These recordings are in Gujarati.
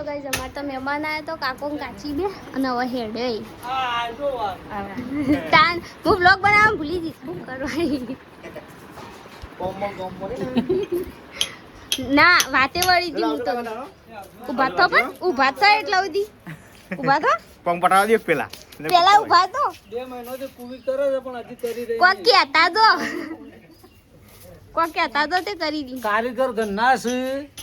તો ગાઈસ અમાર તો મહેમાન આયા તો કાકો ને કાચી બે અને હવે હેડે તાન હું બ્લોગ બનાવવા ભૂલી ગઈ શું કરવાની ના વાતે વળી દી હું તો ઊભા થો પણ ઊભા થો એટલે ઉધી ઊભા થો પંગ પટાવા દે પેલા ઊભા થો 2 મહિનાથી કુવી કરે છે પણ હજી કરી રહી કોક કહેતા તો તે કરી દી કારીગર ગન્ના છે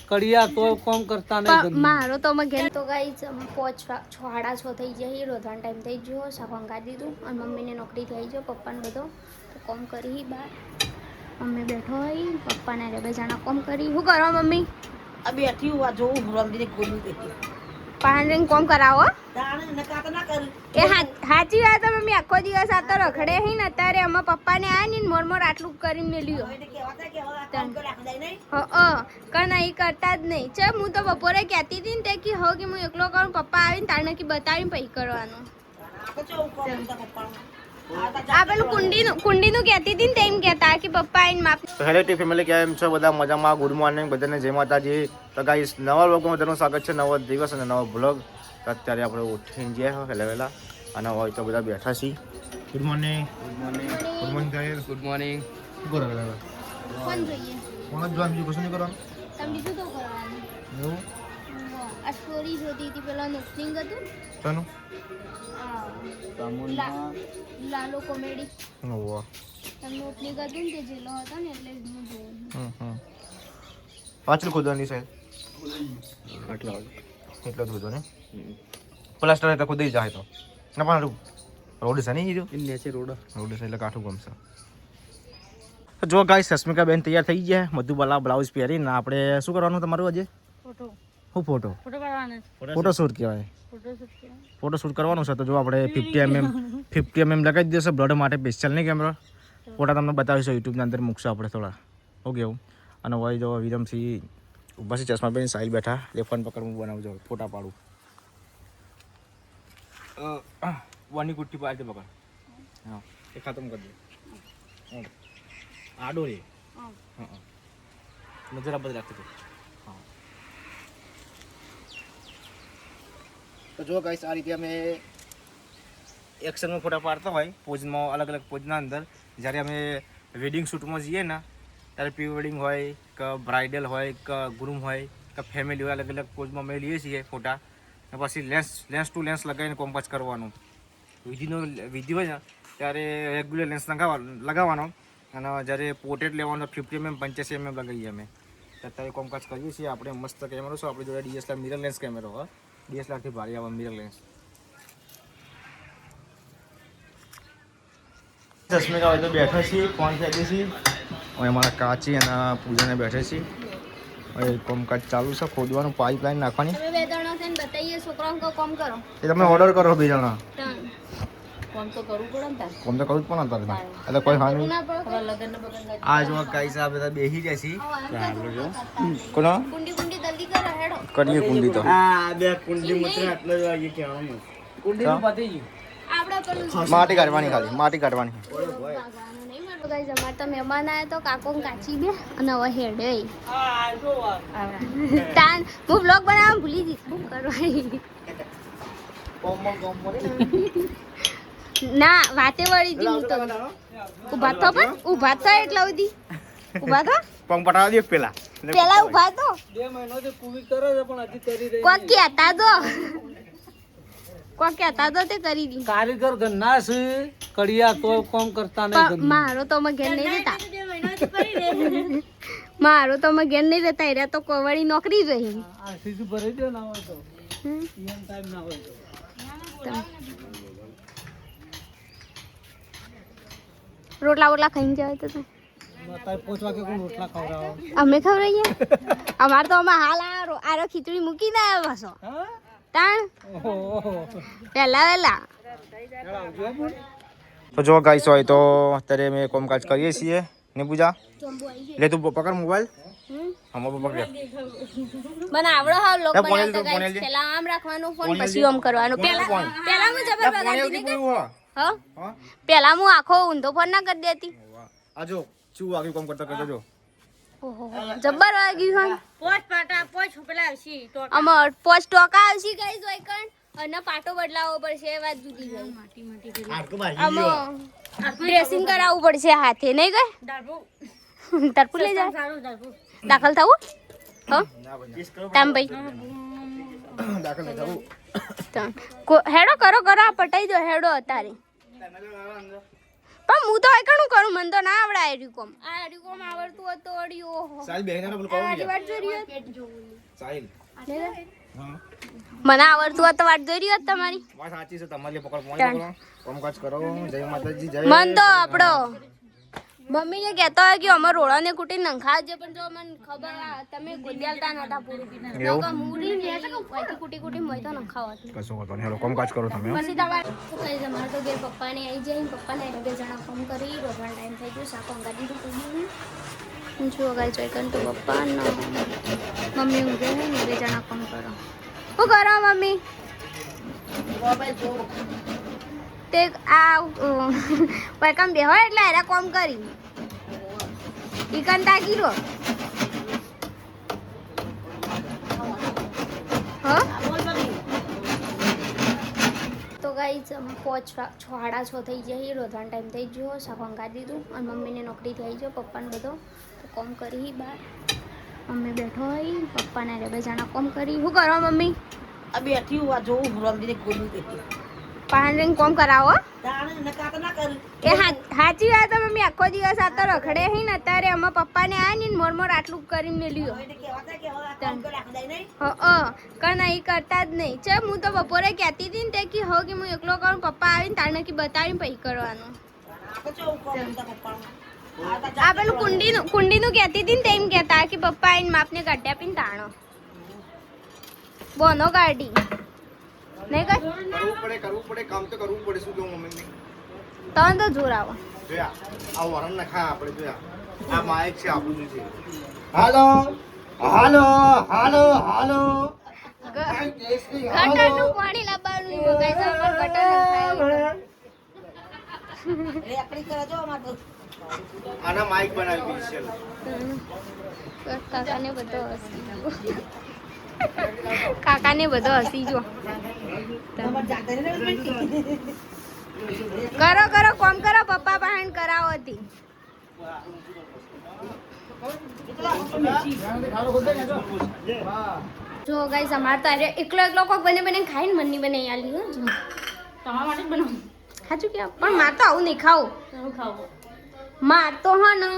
કડિયા તો કામ કરતા નહીં મારો તો અમે ઘેર તો ગાઈસ અમે 5:30 થઈ જાય રોધવાનો ટાઈમ થઈ ગયો શાક અંગા દીધું અને મમ્મીને નોકરી થઈ ગયો પપ્પાને બધો તો કોમ કરી બહાર મમ્મી બેઠો હોય પપ્પાને રે બે જણા કોમ કરી શું કરો મમ્મી આ બેઠી હું આ જોઉં રમદીને ગોલી દેતી પાન રિંગ કોમ કરાવો તાણે નકા તો ના કર એ સાચી વાત છે મમ્મી આખો દિવસ આ તો રખડે હી ને અત્યારે અમે પપ્પાને આ ને મોર આટલું કરીને મેલ્યું કામ કરે આખ દઈ નહીં કણ નહીં કરતા જ નહીં છે હું તો બપોરે કહેતી હતી ને તે કે હો કે હું એકલો કરું પપ્પા આવીને તારને કે બતાવીને પછી કરવાનું આ તો કોમ કરતા પપ્પાનું આ પેલું કુંડીનું કહેતી હતી ને તેમ કહેતા કે પપ્પા આવીને માપ હેલો ટી ફેમિલી કેમ છો બધા મજામાં ગુડ મોર્નિંગ બધાને જય માતાજી તો ગાઈસ નવા લોકોમાં તેનું સ્વાગત છે નવો દિવસ અને નવો બ્લોગ અત્યારે આપણે ઉઠીને ગયા વહેલા વહેલા અને હોય તો બધા બેઠા છીએ good morning good morning guys good morning શું કરો બધા ફોન જોઈએ ફોન જ જોવા બીજું કશું નહીં કરવાનું તમે બીજું તો કરવાનું એવું આ સ્ટોરી જોતી હતી પેલા ઓપનિંગ હતું શાનું લાલો કોમેડી ઓહ તમને ઓપનિંગ હતું ને તે જેલો હતો ને એટલે હું જોઉં પાછળ ખોદવાની સાહેબ એટલો જ ખોદો ને પ્લાસ્ટર એટલે ખોદી જાય તો ના પણ રોડ છે નહીં નીચે રોડ છે એટલે કાઠું ગમશે જો ગાઈસ સસ્મિકા બેન તૈયાર થઈ ગયા મધુબાલા બ્લાઉઝ પહેરીને આપણે શું કરવાનું તમારું આજે ફોટો શૂટ કહેવાય ફોટો શૂટ કરવાનું છે તો જો આપણે 50 mm લગાવી દેશે બ્લડ માટે સ્પેશિયલ નહીં કેમેરા ફોટા તમને બતાવીશું યુટ્યુબની અંદર મૂકશું આપણે થોડા ઓકે એવું અને હોય જો વિરમસિંહ ઉભા છે ચશ્મા પહેરીને સાઈડ બેઠા એ ફોન પકડ હું બનાવજો ફોટા પાડું વાની કુટ્ટી પાડે પકડ હા એ ખતમ કરી દે આડો રે હા નજર બદલ રાખતો હા તો જો ગાઈસ આ રીતે અમે એક્શનમાં ફોટા પાડતા હોય પોઝમાં અલગ અલગ પોઝના અંદર જ્યારે અમે વેડિંગ શૂટમાં જઈએ ને ત્યારે પ્રી વેડિંગ હોય કે બ્રાઇડલ હોય કે ગ્રૂમ હોય કે ફેમિલી હોય અલગ અલગ પોઝમાં અમે લઈએ છીએ ફોટા અને પછી લેન્સ ટુ લેન્સ લગાવીને કોમ્પાસ કરવાનું વિધિ હોય ને ત્યારે રેગ્યુલર લેન્સ લગાવવાનો અને જ્યારે પોર્ટ્રેટ લેવાનો 50 mm 85 mm લગાવીએ અમે ત્યારે કોમ્પાસ કરીએ છીએ આપણે મસ્ત કેમેરો છે આપણી જોડે DSLR મિરર લેન્સ કેમેરો હોય DSLRથી ભારી આવે મિરર લેન્સ ચશ્મિકા હોય તો બેઠા છીએ ફોન ફેંકીએ છીએ હવે અમારા કાચી અને પૂજાને બેઠે છીએ હવે કોમકાજ ચાલુ છે ખોદવાનું પાઇપલાઇન નાખવાની તમે બે જણા છે ને બતાઈએ છોકરાઓને કોમ કરો એ તમે ઓર્ડર કરો બે જણા કોમ તો કરવું પડે ને તાર કોમ તો કરવું જ પણ તારે એટલે કોઈ હા નહીં હવે લગન ને બગન આ જો ગાઈસ આ બધા બેહી જાય છે કોનો કુંડી જલ્દી કરો હેડો કરીએ કુંડી તો આ બે કુંડી મત આટલો જ વાગે કહેવાનું કુંડી નું પતી ગયું આપણે પેલું માટી કાઢવાની ખાલી માટી કાઢવાની ગાઈસ અમાર તો મહેમાન આયા તો કાકો ને કાચી બે અને હવે હેડે તાન હું બ્લોગ બનાવવા ભૂલી ગઈ શું કરવાની ના વાતે વળી દી હું તો ઊભા થો પણ ઊભા થો એટલે ઉધી ઊભા થો પંગ પટાવા દે પેલા ઊભા થો 2 મહિનાથી કુવી કરે છે પણ હજી કરી રહી કોક કહેતા તો તે કરી દી કારીગર ગન્ના છે કડિયા તો કામ કરતા નહીં મારો તો અમે ઘેર નહીં રહેતા મારો તો અમે ઘેર નહીં રહેતા એરા તો કોવડી નોકરી રહી આ સીધું ભરી દે ના હોય તો એમ ટાઈમ ના હોય તો રોટલા વોટલા ખાઈને જાય તો તારે 5 વાગે કોણ રોટલા ખવડાવો અમે ખવડાવીએ અમાર તો અમે હાલ આરો ખીચડી મૂકીને આવ્યા પાછો હા તાણ પહેલા તો જો ગાઈસ હોય તો અત્યારે અમે કામકાજ કરીએ છીએ ને પૂજા લે તું પકડ મોબાઈલ હમો પકડ મને આવડો હા લોક બનાવતા ગાઈસ પહેલા આમ રાખવાનો ફોન પછી આમ કરવાનો પહેલા હું જબર બગાડતી ને હા પહેલા હું આખો ઊંધો ફોન ના કરી દેતી આ જો શું આગળ કામ કરતા જો ઓહો જબ્બર વાગ્યું હન પોચ પાટા પોચ પેલા આવશી તો અમાર પોસ્ટ ટોકા આવશે ગાઈસ ઓયકણ અને પાટો બદલાવવો પડશે એ વાત જુદી ગઈ માટી માટી કરી હાડકું ભાગી આમ ગયો. ડ્રેસિંગ કરાવવું પડશે હાથે નહીં ગઈ દારૂ તરપું લઈ જાય સારું દારૂ દાખલ થવું હા ના બની. તામ ભાઈ દાખલ નહીં થવું. હેડો કરો કરો આ પટાઈ દો હેડો અતારે પણ હું તો એકણું કરું મને તો ના આવડે આર્યું કોમ આવડતું હોત તો અડ્યું ઓહો સાહિલ બેહીને પેલું કહું આરી યાર. વાટ જોઈ રહ્યો સાહિલ. હા. મને આવડતું હોત તો વાટ જોઈ રહ્યો તમારી વાત સાચી છે તમારી પકડ પહોંચ કરો કામકાજ કરો જય માતાજી જય મન તો આપણો મમ્મીને કહેતો હોય કે અમાર રોળાને કુટી નંખાવજે પણ જો મને ખબર તમે ગોદ્યાલતા નતા પૂરું તો કે મૂરી ને વાયથી કુટી કુટી મય તો નંખાવત કશો વાંધો નહીં હેલો કામકાજ કરો તમે હો. પછી તમારે શું કહી છે મારે તો ઘેર પપ્પાને આવી જાય પપ્પાને બે જણા ફોન કરી રોજવાનો ટાઈમ થઈ ગયો શાક અંગાડી દીધું હું છું અગાઈ જોઈ કન તો પપ્પા મમ્મી ઊંઘે ને બે જણા ફોન કરો શું કરો મમ્મી તે આ પૈકમ બે હોય એટલે એરા કોમ કરી ઈકન તાકી રો હા તો ગાઈસ સાડા 6 થઈ જાય રોધવાનો ટાઈમ થઈ ગયો શાક અંગાડી દીધું અને મમ્મીને નોકરીથી આવી ગયો પપ્પાને બધો તો કોમ કરી બહાર મમ્મી બેઠો હોય પપ્પાને બે જણા કોમ કરી શું કરો મમ્મી આ બેઠી હું આ જોઉં રમદીને ગોલું દેતી પાણી કોમ કરાવો તાણે નકા તો ના કર એ સાચી વાત છે મમ્મી આખો દિવસ આ તો રખડે હી ને અત્યારે અમાર પપ્પાને આ ને મોર આટલું કરીને મેલ્યો એટલે કેવા કે હવે કામ કરી રાખી દઈ નહીં કણ અહીં કરતા જ નહીં છે હું તો બપોરે કહેતી હતી ને તે કે હો કે હું એકલો કરું પપ્પા આવીને તારને કે બતાવીને પછી કરવાનું આ તો કોમ તો પપ્પા આ પેલું કુંડીનું કહેતી હતી ને તેમ કહેતા કે પપ્પા આવીને માપને કાઢી આપીને તાણો બોનો કાઢી નહીં કઈ કરવું પડે કામ તો કરવું પડે શું કેવું મમ્મી તને તો જોર આવો જોયા આ વરણ નખા આપણે જોયા આ માઇક છે આપણું છે હાલો હાલો હાલો હાલો ગટરનું પાણી લાવવાનું ઈ મગાઈ છે પણ ગટર નથી રેકડી કરે જો અમાર તો આના માઇક બનાવી છે કાકાને બધો હસી કાકાને બધો હસી જો અમાર જાતે ને કરો કરો કોમ કરો પપ્પા બહાન કરાવો હતી જો ગાઈસ અમાર તો આજે એકલો કોક બને ખાઈને મનની બનાવી આલી હો જો તમારા માટે જ બનાવું સાચું કે પણ માર તો આવું નહીં ખાવું હું ખાવું માર તો હ ને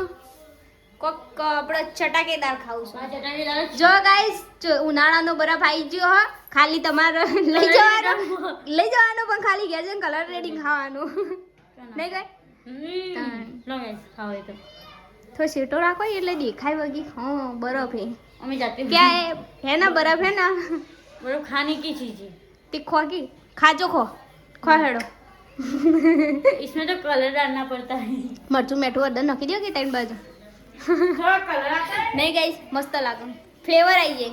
કોક આપણે ચટાકેદાર ખાવું છું આ ચટાણી લાલ જો ગાઈસ ઉનાળાનો બરફ આવી ગયો હ ખાલી તમારે લઈ જવાનો પણ ખાલી ઘેર જઈને કલર રેડિંગ ખાવાનું નહીં ગઈ લો ગાઈસ ખાવ એ તો તો શેટો રાખો એટલે દેખાય વગી હા બરફ હે અમે જાતે क्या है ना बर्फ है ना बर्फ खाने की चीज है तीखो की खाजो खो खो हेडो इसमें तो कलर डालना पड़ता है मरचू मेठू अदर नखी दियो कि टाइम बाजू थोड़ा कलर आता है नहीं गाइस मस्त लागे फ्लेवर आई જાય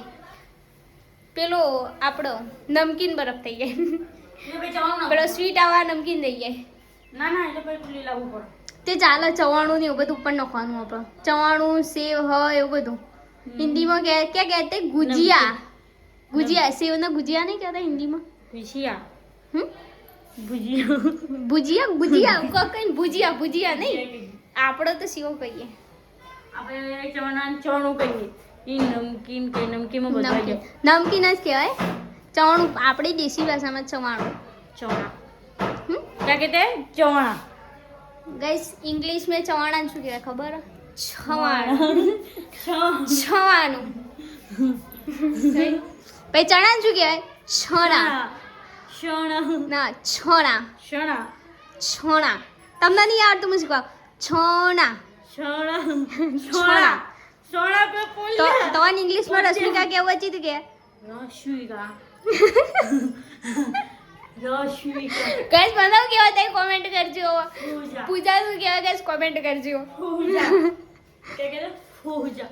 પેલો આપણો નમકીન બરફ થઈ જાય ये पे जाओ ना પેલો સ્વીટ આવા નમકીન થઈ જાય ना ना ये पे ले लाओ ऊपर તે ચાલે ચવાણું ને એવું બધું ઉપર નાખવાનું આપણે ચવાણું સેવ હ એવું બધું હિન્દીમાં क्या कहते गुजिया गुजिया सेव ना गुजिया नहीं कहता हिंदी में भुजिया हम्म भुजिया ભુજિયા ભુજિયા કઈ ભુજિયા ભુજિયા નહીં આપણે તો સેવ કહીએ આપણે ચવાણું કહીએ ઈ નમકીન કે નમકીનમાં બદલાઈ નમકીન જાય નમકીન જ કહેવાય ચવાણું આપણી દેશી ભાષામાં ચવાણું चौड़ा હમ क्या कहते हैं चौड़ा ગાઈસ ઇંગ્લિશ में ચવાણા શું કહેવાય ખબર છવાણું છવાનું પછી ચણા શું કહેવાય છોણા शोणा ના છોણા शोणा છોણા તમને નહીં આવડતું હું શીખવા છોણા शोणा છોણા शोणा पे बोल તો તમને ઇંગ્લિશમાં રશ્મિકા કેવું હતી તું કે रश्मिका रश्मिका ગાઈસ મને કેવા થાય કોમેન્ટ કરજો पूजा પૂજા શું કહેવાય ગાઈસ કોમેન્ટ કરજો पूजा क्या कहते हैं पूजा